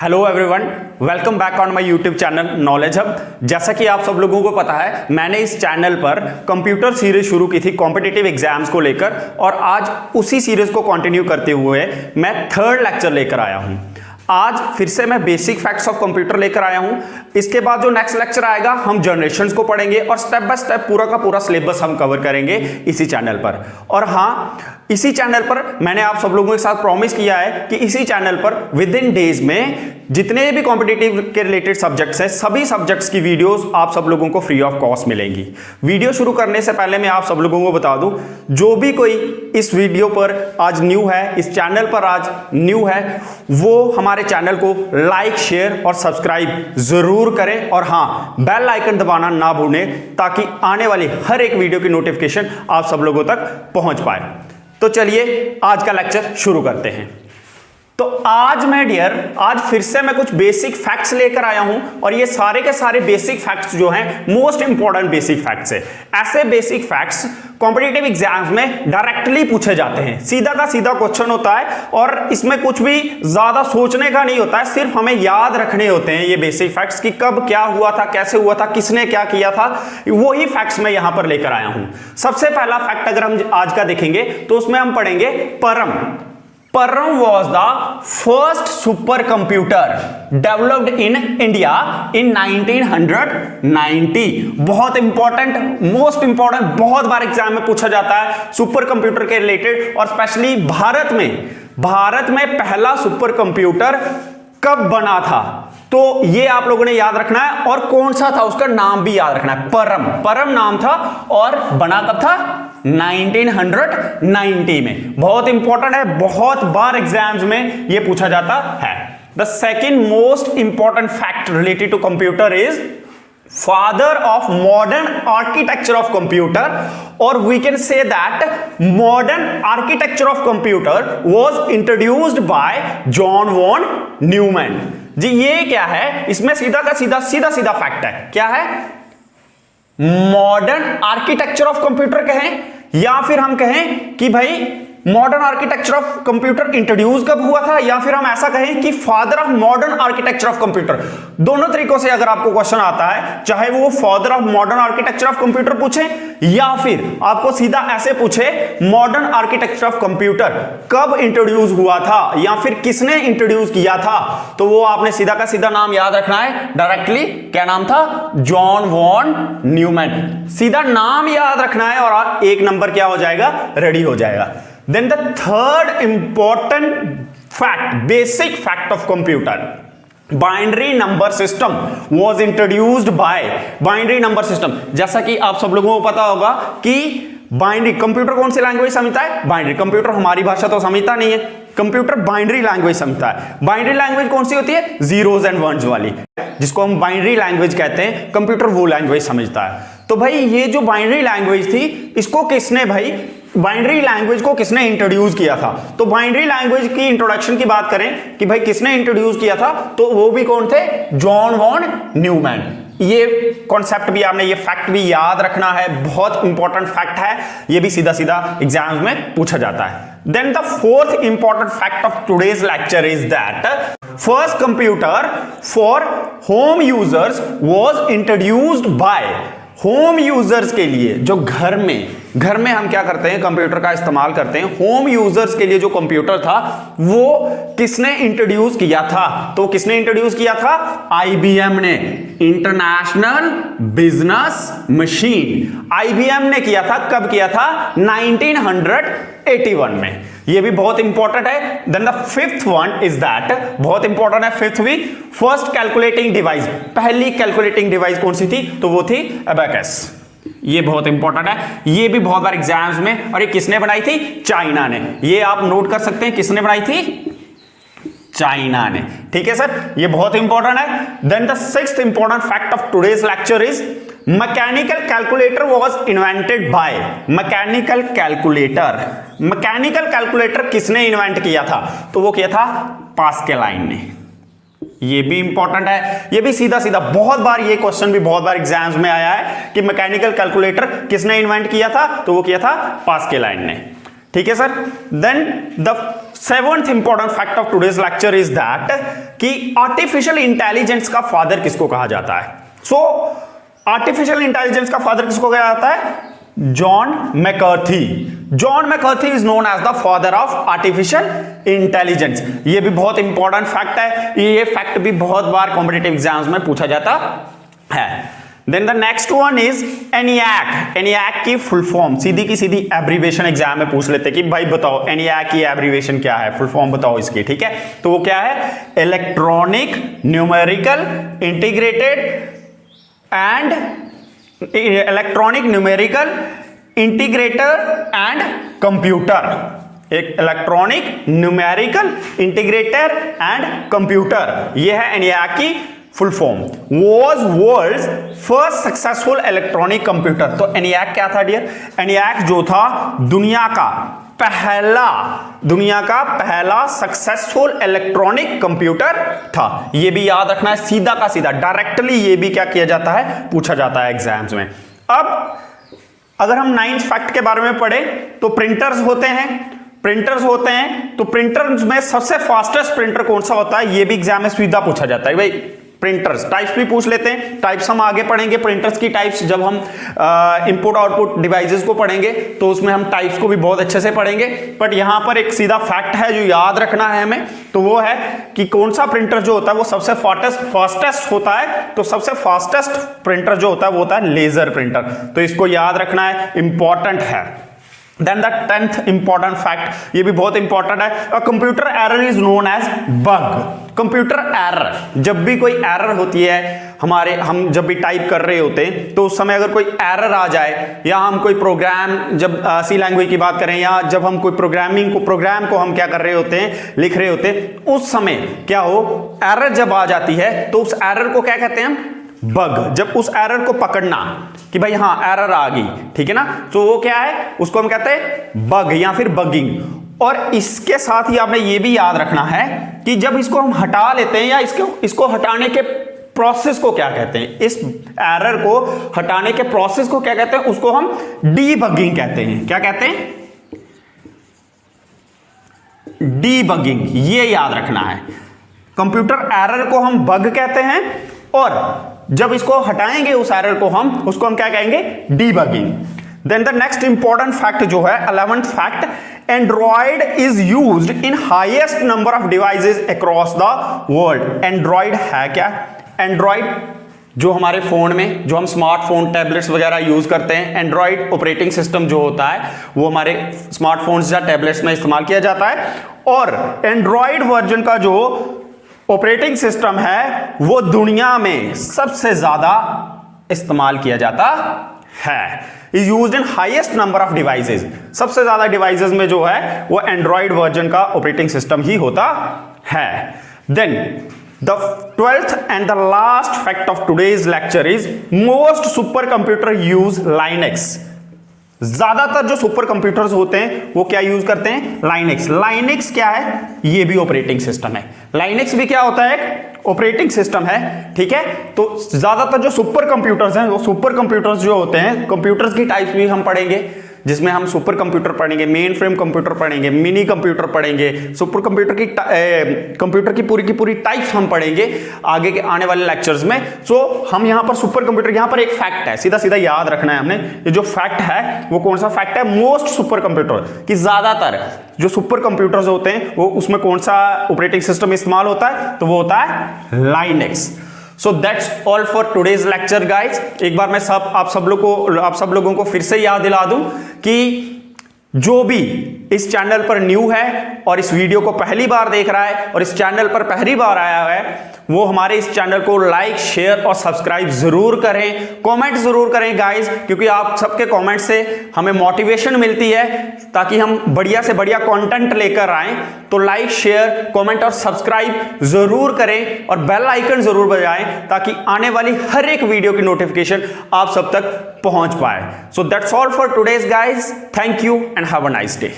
Hello everyone, welcome back on my YouTube channel knowledge hub. जैसा कि आप सब लोगों को पता है, मैंने इस चैनल पर कंप्यूटर सीरीज शुरू की थी कॉम्पिटिटिव एग्जाम्स को लेकर, और आज उसी सीरीज को कंटिन्यू करते हुए मैं थर्ड लेक्चर लेकर आया हूं। आज फिर से मैं बेसिक फैक्ट्स ऑफ कंप्यूटर लेकर आया हूं। इसके बाद जो नेक्स्ट लेक्चर आएगा हम जनरेशंस को पढ़ेंगे और स्टेप बाय स्टेप पूरा का पूरा सिलेबस हम कवर करेंगे इसी चैनल पर। और हाँ, इसी चैनल पर मैंने आप सब लोगों के साथ प्रॉमिस किया है कि इसी चैनल पर विद इन डेज में जितने भी कॉम्पिटिटिव के रिलेटेड सब्जेक्ट्स हैं, सभी सब्जेक्ट्स की वीडियोस आप सब लोगों को फ्री ऑफ कॉस्ट मिलेंगी। वीडियो शुरू करने से पहले मैं आप सब लोगों को बता दूं, जो भी कोई इस वीडियो पर आज न्यू है, इस चैनल पर आज न्यू है, वो हमारे चैनल को लाइक, शेयर और सब्सक्राइब जरूर करें। और हाँ, बेल आइकन दबाना ना भूलें ताकि आने वाली हर एक वीडियो की नोटिफिकेशन आप सब लोगों तक पहुंच पाए। तो चलिए आज का लेक्चर शुरू करते हैं। तो आज आज फिर से मैं कुछ बेसिक फैक्ट्स लेकर आया हूं, और ये सारे के सारे बेसिक फैक्ट्स जो हैं मोस्ट इंपॉर्टेंट बेसिक फैक्ट्स है। ऐसे बेसिक फैक्ट्स कॉम्पिटिटिव एग्जाम्स में डायरेक्टली पूछे जाते हैं, सीधा का सीधा क्वेश्चन होता है, और इसमें कुछ भी ज्यादा सोचने का नहीं होता है, सिर्फ हमें याद रखने होते हैं ये बेसिक फैक्ट्स कि कब क्या हुआ था, कैसे हुआ था, किसने क्या किया था। वही फैक्ट्स मैं यहां पर लेकर आया हूं। सबसे पहला फैक्ट अगर हम आज का देखेंगे तो उसमें हम पढ़ेंगे परम। Param was the first supercomputer developed in India in 1990। बहुत इंपॉर्टेंट, मोस्ट इंपॉर्टेंट, बहुत बार एग्जाम में पूछा जाता है सुपर कंप्यूटर के रिलेटेड, और स्पेशली भारत में पहला सुपर कंप्यूटर कब बना था, तो ये आप लोगों ने याद रखना है, और कौन सा था उसका नाम भी याद रखना है। परम नाम था, और बना कब था? 1990 में। बहुत इंपॉर्टेंट है, बहुत बार एग्जाम्स में ये पूछा जाता है। The second most important fact related to computer is father of modern architecture of computer, और we can say that modern architecture of computer was introduced by John von Neumann. जी ये क्या है? इसमें सीधा फैक्ट है। क्या है? मॉडर्न आर्किटेक्चर ऑफ कंप्यूटर कहें, या फिर हम कहें कि भाई modern architecture of computer introduce कब हुआ था, या फिर हम ऐसा कहें कि father of modern architecture of computer. दोनों तरीकों से अगर आपको क्वेश्चन आता है, चाहे वो father of modern architecture of computer पूछे, या फिर आपको सीधा ऐसे पूछे मॉडर्न आर्किटेक्चर ऑफ कंप्यूटर कब इंट्रोड्यूस हुआ था, या फिर किसने इंट्रोड्यूस किया था, तो वो आपने सीधा का सीधा नाम याद रखना है डायरेक्टली। क्या नाम था? John von Neumann. सीधा नाम याद रखना है और एक नंबर क्या हो जाएगा? रेडी हो जाएगा। Then the third important fact, basic fact of computer, binary number system was introduced by binary number system। जैसा कि आप सब लोगों को पता होगा कि बाइनरी कंप्यूटर कौन सी लैंग्वेज समझता है? बाइनरी। कंप्यूटर हमारी भाषा तो समझता नहीं है, कंप्यूटर बाइनरी लैंग्वेज समझता है। बाइनरी लैंग्वेज कौन सी होती है? जीरोस एंड वंस वाली, जिसको हम बाइनरी लैंग्वेज कहते हैं। कंप्यूटर वो लैंग्वेज समझता है। तो भाई ये जो बाइनरी लैंग्वेज थी, इसको किसने बाइनरी लैंग्वेज को किसने इंट्रोड्यूस किया था? तो बाइनरी लैंग्वेज की इंट्रोडक्शन की बात करें कि भाई किसने इंट्रोड्यूस किया था, तो वो भी कौन थे? John von Neumann. ये कॉन्सेप्ट भी आपने, ये फैक्ट भी याद रखना है, बहुत इंपॉर्टेंट फैक्ट है, ये भी सीधा एग्जाम्स में पूछा जाता है। Then the fourth important fact of today's lecture is that first computer for home users was introduced by home users के लिए, जो घर में हम क्या करते हैं? कंप्यूटर का इस्तेमाल करते हैं। होम यूजर्स के लिए जो कंप्यूटर था वो किसने इंट्रोड्यूस किया था? तो किसने इंट्रोड्यूस किया था? आईबीएम ने, इंटरनेशनल बिजनेस मशीन। आईबीएम ने किया था। कब किया था? 1981 में। ये भी बहुत इंपॉर्टेंट है। Then the fifth one is that, बहुत इंपॉर्टेंट है फिफ्थ भी, फर्स्ट कैलकुलेटिंग डिवाइस। पहली कैलकुलेटिंग डिवाइस कौन सी थी? तो वो थी अबैकस। ये बहुत इंपॉर्टेंट है, ये भी बहुत बार एग्जाम्स में। और ये किसने बनाई थी? चाइना ने। ये आप नोट कर सकते हैं, किसने बनाई थी? चाइना ने। ठीक है सर, ये बहुत इंपॉर्टेंट है। Then the sixth important fact of today's lecture is mechanical calculator was invented by. Mechanical calculator किसने इन्वेंट किया था? तो वो किया था पास्कल ने। ये भी इंपॉर्टेंट है, ये भी सीधा बहुत बार ये क्वेश्चन भी बहुत बार एग्जाम्स में आया है कि मैकेनिकल कैलकुलेटर किसने इन्वेंट किया था? तो वो किया था पास्कल ने। ठीक है sir. Then the seventh important fact of today's lecture is that कि आर्टिफिशियल इंटेलिजेंस का फादर किसको कहा जाता है? सो आर्टिफिशियल इंटेलिजेंस का फादर किसको कहा जाता है? John McCarthy. John McCarthy is known as the father of artificial intelligence. ये भी बहुत इंपॉर्टेंट फैक्ट है, ये फैक्ट भी बहुत बार कॉम्पिटिटिव एग्जाम्स में पूछा जाता है। Then the next one is ENIAC। ENIAC की फुल फॉर्म सीधी की सीधी एब्रीविएशन एग्जाम में पूछ लेते कि भाई बताओ ENIAC की एब्रीविएशन क्या है, फुल फॉर्म बताओ इसकी, ठीक है? तो वो क्या है? Electronic numerical integrated and electronic numerical integrator and computer. एक electronic numerical integrator and computer, यह है ENIAC की full form. Was world's first successful electronic computer. तो ENIAC क्या था डियर? ENIAC जो था दुनिया का पहला सक्सेसफुल इलेक्ट्रॉनिक कंप्यूटर था। यह भी याद रखना है, सीधा का सीधा डायरेक्टली ये भी क्या किया जाता है, पूछा जाता है एग्जाम्स में। अब अगर हम 9th फैक्ट के बारे में पढ़े तो प्रिंटर्स होते हैं, तो प्रिंटर्स में सबसे फास्टेस्ट प्रिंटर कौन सा होता है? ये भी एग्जाम में सीधा पूछा जाता है। भाई प्रिंटर्स टाइप्स भी पूछ लेते हैं, टाइप्स हम आगे पढ़ेंगे। प्रिंटर्स की टाइप्स जब हम इनपुट आउटपुट डिवाइसेस को पढ़ेंगे तो उसमें हम टाइप्स को भी बहुत अच्छे से पढ़ेंगे। बट यहां पर एक सीधा फैक्ट है जो याद रखना है हमें, तो वो है कि कौन सा प्रिंटर जो होता है वो सबसे फास्टेस्ट होता है। तो सबसे फास्टेस्ट प्रिंटर जो होता है वो होता है लेजर प्रिंटर। तो इसको याद रखना है, इंपॉर्टेंट है। Then the 10th important fact, ये भी बहुत इंपॉर्टेंट है, a computer error is known as bug. Computer error, जब भी कोई एरर होती है हम जब भी टाइप कर रहे होते हैं तो उस समय अगर कोई एरर आ जाए, या हम कोई प्रोग्राम जब सी लैंग्वेज की बात करें, या जब हम कोई प्रोग्राम को हम क्या कर रहे होते हैं, लिख रहे होते हैं, उस समय क्या हो, एरर जब आ जाती है तो उस एरर को क्या कहते हैं हम? बग। जब उस एरर को पकड़ना कि भाई हाँ एरर आ गई, ठीक है ना, तो वो क्या है, उसको हम कहते हैं बग या फिर बगिंग। और इसके साथ ही आपने ये भी याद रखना है कि जब इसको हम हटा लेते हैं या इसको हटाने के प्रोसेस को क्या कहते हैं, इस एरर को हटाने के प्रोसेस को क्या कहते हैं, उसको हम डीबगिंग कहते हैं। क्या कहते हैं? डीबगिंग। ये याद रखना है, कंप्यूटर एरर को हम बग कहते हैं, और जब इसको हटाएंगे उस एरर को उसको हम क्या कहेंगे? Debugging. Then the next important fact जो है 11th fact, Android is used in highest number of devices across the world. Android है क्या? एंड्रॉइड जो हमारे फोन में, जो हम स्मार्टफोन टैबलेट्स वगैरह यूज करते हैं, एंड्रॉइड ऑपरेटिंग सिस्टम जो होता है वो हमारे स्मार्टफोन्स या टैबलेट्स में इस्तेमाल किया जाता है। और एंड्रॉइड वर्जन का जो ऑपरेटिंग सिस्टम है वो दुनिया में सबसे ज्यादा इस्तेमाल किया जाता है, is used in highest number of devices. सबसे ज्यादा डिवाइसेस में जो है वो एंड्रॉइड वर्जन का ऑपरेटिंग सिस्टम ही होता है। Then the 12th and the last fact of today's lecture is most super computer use Linux. ज्यादातर जो सुपर कंप्यूटर्स होते हैं वो क्या यूज करते हैं? लाइनेक्स। लाइनेक्स क्या है? ये भी ऑपरेटिंग सिस्टम है। लाइनेक्स भी क्या होता है? एक ऑपरेटिंग सिस्टम है, ठीक है। तो ज्यादातर जो सुपर कंप्यूटर्स हैं, वो सुपर कंप्यूटर्स जो होते हैं, कंप्यूटर्स की टाइप्स भी हम पढ़ेंगे, जिसमें हम सुपर कंप्यूटर पढ़ेंगे, मेन फ्रेम कंप्यूटर पढ़ेंगे, मिनी कंप्यूटर पढ़ेंगे, सुपर कंप्यूटर की कंप्यूटर की पूरी टाइप्स हम पढ़ेंगे आगे के आने वाले लेक्चर्स में। सो हम यहाँ पर सुपर कंप्यूटर, यहाँ पर एक फैक्ट है, सीधा सीधा याद रखना है हमने। ये जो फैक्ट है वो कौन सा फैक्ट है? मोस्ट सुपर कंप्यूटर, कि ज्यादातर जो सुपर कंप्यूटर्स होते हैं वो उसमें कौन सा ऑपरेटिंग सिस्टम इस्तेमाल होता है? तो वो होता है Linux. So that's all for today's lecture guys. एक बार मैं आप सब लोगों को फिर से याद दिला दूं कि जो भी इस चैनल पर न्यू है और इस वीडियो को पहली बार देख रहा है और इस चैनल पर पहली बार आया है, वो हमारे इस चैनल को लाइक, शेयर और सब्सक्राइब जरूर करें, कमेंट जरूर करें गाइस, क्योंकि आप सबके कमेंट से हमें मोटिवेशन मिलती है ताकि हम बढ़िया से बढ़िया कंटेंट लेकर आएं। तो लाइक, शेयर, कमेंट और सब्सक्राइब जरूर करें और बेल आइकन जरूर बजाएं ताकि आने वाली हर एक वीडियो की नोटिफिकेशन आप सब तक पहुंच पाए। So that's all for today's guys. Thank you and have a nice day.